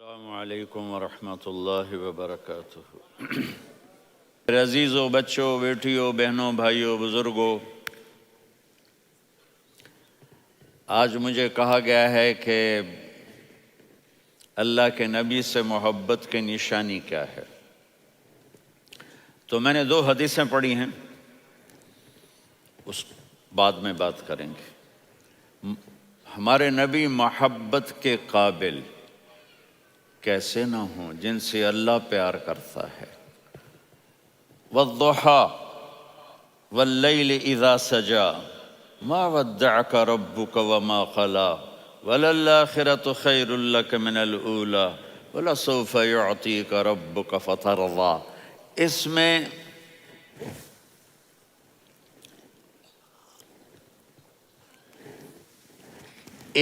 السلام علیکم ورحمۃ اللہ وبرکاتہ۔ میرے عزیزوں، بچوں، بیٹیوں، بہنوں، بھائیوں، بزرگوں، آج مجھے کہا گیا ہے کہ اللہ کے نبی سے محبت کی نشانی کیا ہے، تو میں نے 2 حدیثیں پڑھی ہیں، اس بعد میں بات کریں گے۔ ہمارے نبی محبت کے قابل کیسے نہ ہوں جن سے اللہ پیار کرتا ہے۔ وَالضُّحَىٰ وَاللَّيْلِ إِذَا سَجَىٰ مَا وَدَّعَكَ رَبُّكَ وَمَا قَلَىٰ وَلَلْآخِرَةُ خَيْرٌ لَكَ مِنَ الْأُولَىٰ وَلَسَوْفَ يُعْطِيكَ رَبُّكَ فَتَرْضَىٰ۔ اس میں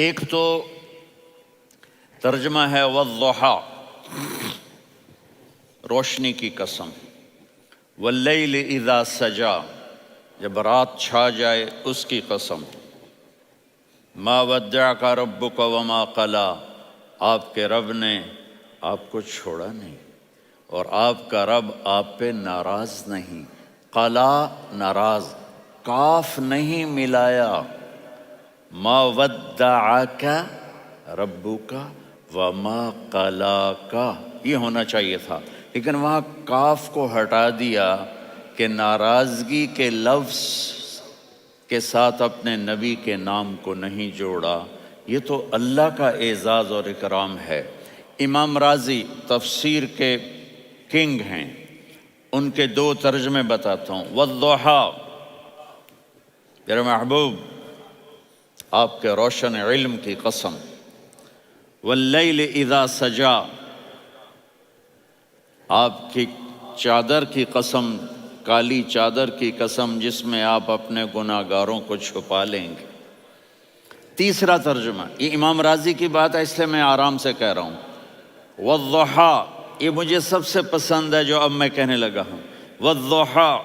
ایک تو ترجمہ ہے والضحیٰ، روشنی کی قسم، واللیل اذا سجا، جب رات چھا جائے اس کی قسم، ما ودعک ربک وما قلی، آپ کے رب نے آپ کو چھوڑا نہیں اور آپ کا رب آپ پہ ناراض نہیں۔ قلا ناراض، کاف نہیں ملایا، ما ودعک ربک وما قلاک، یہ ہونا چاہیے تھا، لیکن وہاں کاف کو ہٹا دیا کہ ناراضگی کے لفظ کے ساتھ اپنے نبی کے نام کو نہیں جوڑا۔ یہ تو اللہ کا اعزاز اور اکرام ہے۔ امام راضی تفسیر کے کنگ ہیں، ان کے 2 ترجمے بتاتا ہوں۔ والضحیٰ، میرے محبوب آپ کے روشن علم کی قسم، واللیل اذا سجا، آپ کی چادر کی قسم، کالی چادر کی قسم جس میں آپ اپنے گناہگاروں کو چھپا لیں گے۔ تیسرا ترجمہ، یہ امام راضی کی بات ہے اس لیے میں آرام سے کہہ رہا ہوں۔ والضحیٰ، یہ مجھے سب سے پسند ہے جو اب میں کہنے لگا ہوں۔ والضحیٰ،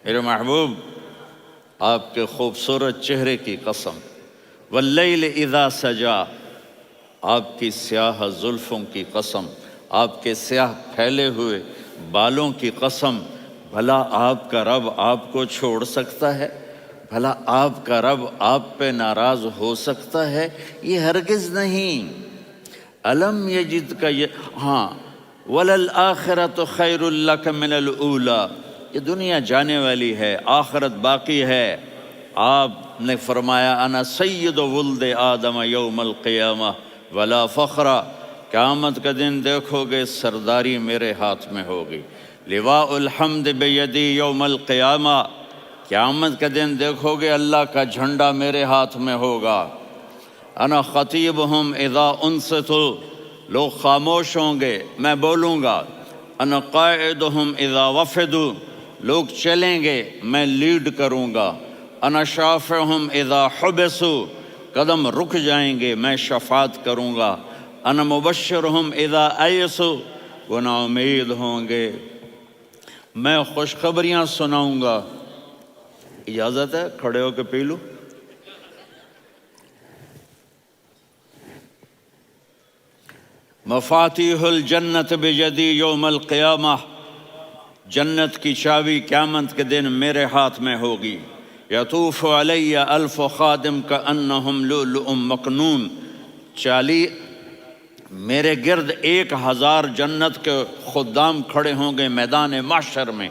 میرے محبوب آپ کے خوبصورت چہرے کی قسم، واللیل اذا سجا، آپ کی سیاہ زلفوں کی قسم، آپ کے سیاہ پھیلے ہوئے بالوں کی قسم، بھلا آپ کا رب آپ کو چھوڑ سکتا ہے؟ بھلا آپ کا رب آپ پہ ناراض ہو سکتا ہے؟ یہ ہرگز نہیں۔ الم یجد کا ہاں، وَلَلْآخِرَةُ خَيْرٌ لَكَ مِنَ الْأُولَىٰ، یہ دنیا جانے والی ہے، آخرت باقی ہے۔ آپ نے فرمایا انا سید ولد آدم یوم القیامہ ولا فخر، قیامت کا دن دیکھو گے سرداری میرے ہاتھ میں ہوگی۔ لواء الحمد بیدی یوم القیامہ، قیامت کا دن دیکھو گے اللہ کا جھنڈا میرے ہاتھ میں ہوگا۔ انا خطیبہم اذا انصتوا، لوگ خاموش ہوں گے میں بولوں گا۔ انا قائدہم اذا وفدوا، لوگ چلیں گے میں لیڈ کروں گا۔ انا شافعہم اذا حبسوا، قدم رک جائیں گے میں شفاعت کروں گا۔ انا مبشرہم اذا ایسوا، وہ نا امید ہوں گے میں خوشخبریاں سناؤں گا۔ اجازت ہے کھڑے ہو کے پی لوں؟ مفاتیح الجنت بیدی یوم القیامہ، جنت کی چابی قیامت کے دن میرے ہاتھ میں ہوگی۔ یطوف علی الف خادم کانہم لؤلؤ مکنون، میرے گرد 1000 جنت کے خدام کھڑے ہوں گے میدان محشر میں۔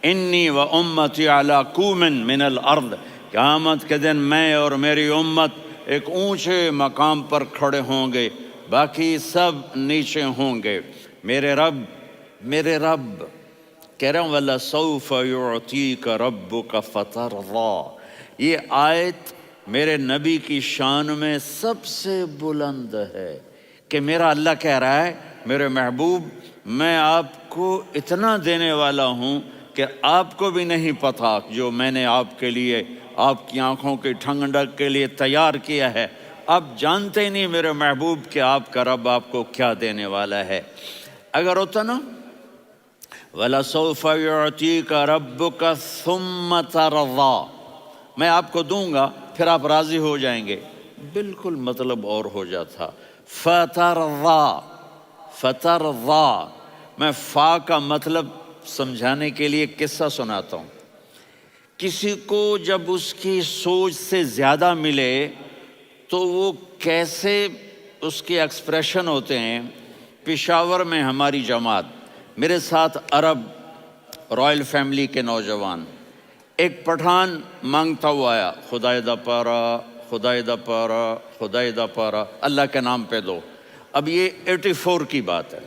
انی و امتی علی کوم من الارض، قیامت کے دن میں اور میری امت ایک اونچے مقام پر کھڑے ہوں گے، باقی سب نیچے ہوں گے۔ میرے رب کہہ رہا ہوں وَلَسَوْفَ يُعْطِيكَ رَبُّكَ فَتَرْضَىٰ، یہ آیت میرے نبی کی شان میں سب سے بلند ہے کہ میرا اللہ کہہ رہا ہے میرے محبوب میں آپ کو اتنا دینے والا ہوں کہ آپ کو بھی نہیں پتہ جو میں نے آپ کے لیے، آپ کی آنکھوں کی ٹھنڈک کے لیے تیار کیا ہے۔ آپ جانتے نہیں میرے محبوب کہ آپ کا رب آپ کو کیا دینے والا ہے۔ اگر ہوتا نا وَلَسَوْفَ يُعْطِيكَ رَبُّكَ ثُمَّ تَرْضَىٰ، میں آپ کو دوں گا پھر آپ راضی ہو جائیں گے، بالکل مطلب اور ہو جاتا۔ فَتَرْضَىٰ، فترضا، میں فا کا مطلب سمجھانے کے لیے قصہ سناتا ہوں۔ کسی کو جب اس کی سوچ سے زیادہ ملے تو وہ کیسے اس کے ایکسپریشن ہوتے ہیں۔ پشاور میں ہماری جماعت، میرے ساتھ عرب رائل فیملی کے نوجوان، ایک پٹھان مانگتا ہوا آیا، خدائے دا پارا، خدائے دا پارا، خدائے دا پارا، اللہ کے نام پہ دو۔ اب یہ 84 کی بات ہے،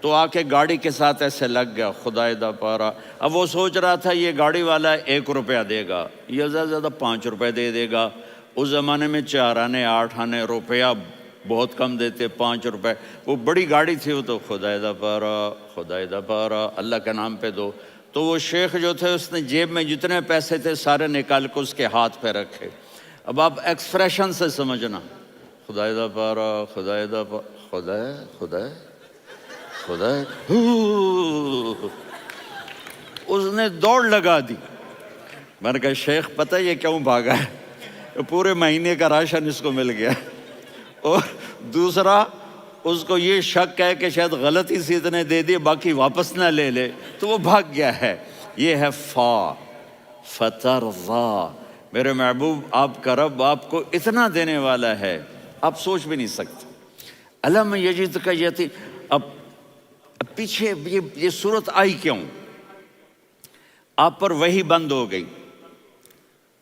تو آ کے گاڑی کے ساتھ ایسے لگ گیا، خدائے دا پارا۔ اب وہ سوچ رہا تھا یہ گاڑی والا 1 روپیہ دے گا، یہ زیادہ زیادہ 5 روپے دے دے گا۔ اس زمانے میں 4 آنے 8 آنے روپیہ بہت کم دیتے، 5 روپے، وہ بڑی گاڑی تھی، وہ تو خدائے دا پارا، خدائے دا پارا، اللہ کے نام پہ دو۔ تو وہ شیخ جو تھے اس نے جیب میں جتنے پیسے تھے سارے نکال کے اس کے ہاتھ پہ رکھے۔ اب آپ ایکسپریشن سے سمجھنا، خدائے دا پارا، خدائے دا پارا، خدائے خدائے خدائے، اس نے دوڑ لگا دی۔ میں نے کہا شیخ پتہ یہ کیوں بھاگا ہے؟ پورے مہینے کا راشن اس کو مل گیا، اور دوسرا اس کو یہ شک ہے کہ شاید غلطی سے اتنے دے دیے باقی واپس نہ لے لے، تو وہ بھاگ گیا ہے۔ یہ ہے فا، فترضا۔ میرے محبوب آپ کا رب آپ کو اتنا دینے والا ہے آپ سوچ بھی نہیں سکتے۔ الم یجدک یتیم، اب پیچھے یہ صورت آئی کیوں؟ آپ پر وحی بند ہو گئی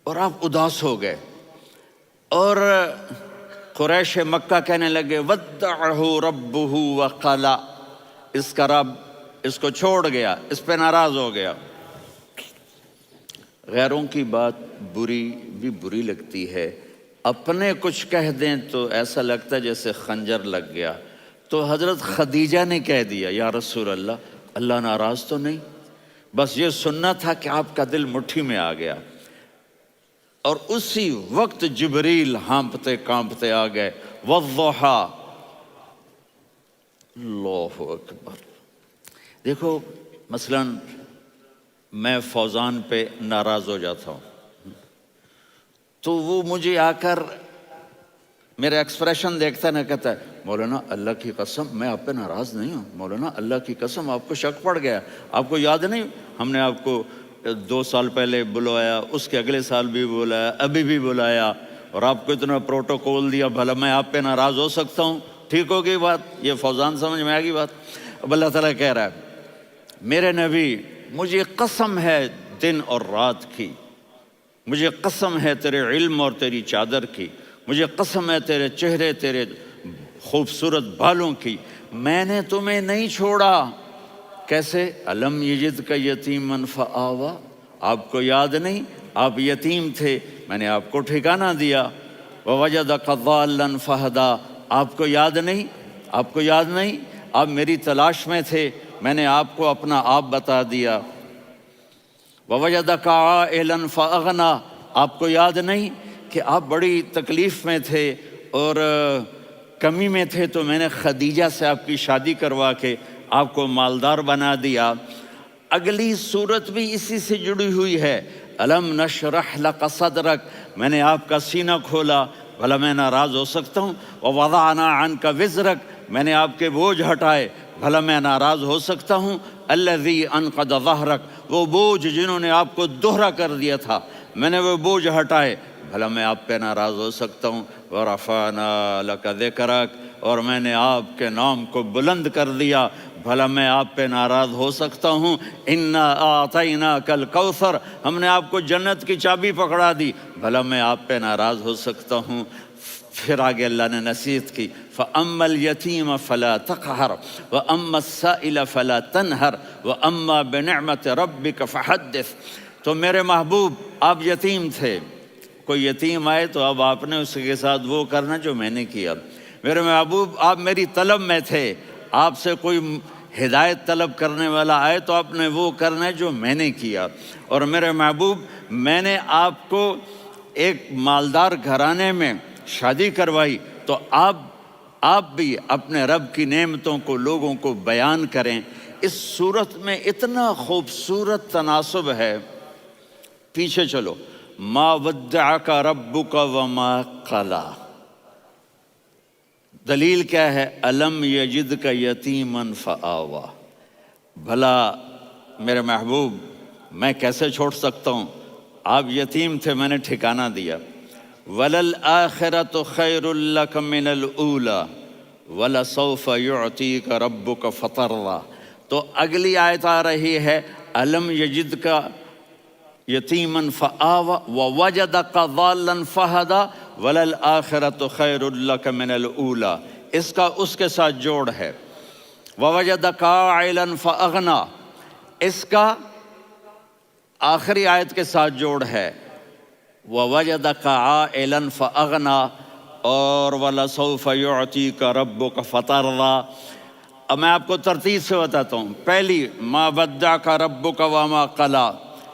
اور آپ اداس ہو گئے، اور قریش مکہ کہنے لگے ودعہ ربہ وقلا، اس کا رب اس کو چھوڑ گیا، اس پہ ناراض ہو گیا۔ غیروں کی بات بری لگتی ہے، اپنے کچھ کہہ دیں تو ایسا لگتا ہے جیسے خنجر لگ گیا۔ تو حضرت خدیجہ نے کہہ دیا یا رسول اللہ، اللہ ناراض تو نہیں؟ بس یہ سننا تھا کہ آپ کا دل مٹھی میں آ گیا۔ اور اسی وقت جبریل ہانپتے کانپتے آ گئے، والضحی، اللہ اکبر۔ دیکھو مثلا میں فوزان پہ ناراض ہو جاتا ہوں تو وہ مجھے آ کر میرا ایکسپریشن دیکھتا ہے نا، کہتا ہے مولانا اللہ کی قسم میں آپ پہ ناراض نہیں ہوں، مولانا اللہ کی قسم آپ کو شک پڑ گیا، آپ کو یاد نہیں ہم نے آپ کو 2 سال پہلے بلوایا، اس کے اگلے سال بھی بلایا، ابھی بھی بلایا، اور آپ کو اتنا پروٹوکول دیا، بھلا میں آپ پہ ناراض ہو سکتا ہوں؟ ٹھیک ہوگی بات؟ یہ فوزان سمجھ میں آ گئی بات؟ اب اللہ تعالیٰ کہہ رہا ہے میرے نبی مجھے قسم ہے دن اور رات کی، مجھے قسم ہے تیرے علم اور تیری چادر کی، مجھے قسم ہے تیرے چہرے تیرے خوبصورت بالوں کی، میں نے تمہیں نہیں چھوڑا۔ کیسے؟ الم یجدک یتیما فآویٰ، آپ کو یاد نہیں آپ یتیم تھے، میں نے آپ کو ٹھکانہ دیا۔ ووجدک ضالا فہدیٰ، آپ کو یاد نہیں، آپ کو یاد نہیں آپ میری تلاش میں تھے، میں نے آپ کو اپنا آپ بتا دیا۔ ووجدک عائلا فاغنیٰ، آپ کو یاد نہیں کہ آپ بڑی تکلیف میں تھے اور کمی میں تھے، تو میں نے خدیجہ سے آپ کی شادی کروا کے آپ کو مالدار بنا دیا۔ اگلی صورت بھی اسی سے جڑی ہوئی ہے، الم نشرح لک صدرک، میں نے آپ کا سینہ کھولا، بھلا میں ناراض ہو سکتا ہوں؟ ووضعنا عنک وزرک، میں نے آپ کے بوجھ ہٹائے، بھلا میں ناراض ہو سکتا ہوں؟ الذی انقض ظہرک، وہ بوجھ جنہوں نے آپ کو دوہرا کر دیا تھا، میں نے وہ بوجھ ہٹائے، بھلا میں آپ پہ ناراض ہو سکتا ہوں؟ ورفعنا لک ذکرک، اور میں نے آپ کے نام کو بلند کر دیا، بھلا میں آپ پہ ناراض ہو سکتا ہوں؟ انا اعطیناک الکوثر، ہم نے آپ کو جنت کی چابی پکڑا دی، بھلا میں آپ پہ ناراض ہو سکتا ہوں؟ پھر آگے اللہ نے نصیحت کی، فَأَمَّا الْيَتِيمَ فَلَا تَقْهَرْ وَأَمَّا السَّائِلَ فَلَا تَنْهَرْ وَأَمَّا بِنِعْمَةِ رَبِّكَ فَحَدِّثْ۔ تو میرے محبوب آپ یتیم تھے، کوئی یتیم آئے تو اب آپ نے اس کے ساتھ وہ کرنا جو میں نے کیا۔ میرے محبوب آپ میری طلب میں تھے، آپ سے کوئی ہدایت طلب کرنے والا آئے تو آپ نے وہ کرنا ہے جو میں نے کیا۔ اور میرے محبوب میں نے آپ کو ایک مالدار گھرانے میں شادی کروائی، تو آپ بھی اپنے رب کی نعمتوں کو لوگوں کو بیان کریں۔ اس صورت میں اتنا خوبصورت تناسب ہے، پیچھے چلو، ما ودعک ربک وما قلی، دلیل کیا ہے؟ الم یجد کا یتیمن فآوا، بھلا میرے محبوب میں کیسے چھوڑ سکتا ہوں، آپ یتیم تھے میں نے ٹھکانہ دیا۔ وَلَلْآخِرَةُ خَيْرٌ لَكَ مِنَ الْأُولَى وَلَسَوْفَ يُعْطِيكَ رَبُّكَ فَتَرْضَىٰ۔ تو اگلی آیت آ رہی ہے الم یجد کا یتیمن فآوا ووجدک ضالا فہدا وللآخرۃ خیر لک من الاولی، اس کا اس کے ساتھ جوڑ ہے۔ ووجدک عائلا فاغنا، اس کا آخری آیت کے ساتھ جوڑ ہے۔ ووجدک عائلا فاغنا اور ولسوف یعطیک ربک فترضیٰ۔ اب میں آپ کو ترتیب سے بتاتا ہوں۔ پہلی ما ودعک ربک وما قلی،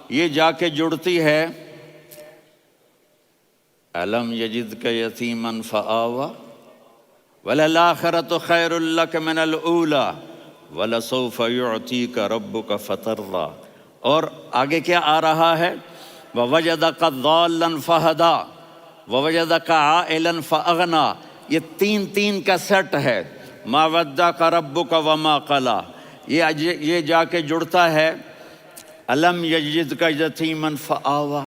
یہ جا کے جڑتی ہے الم یجدک یتیما فآوا وللآخرۃ خیر لک من الاولی ولسوف یعطیک ربک فترضیٰ، اور آگے کیا آ رہا ہے؟ ووجدک ضالا فہدا ووجدک عائلا فاغنا، یہ تین تین کا سیٹ ہے۔ ما ودعک ربک وما قلی، یہ جا کے جڑتا ہے الم یجدک یتیما فآوا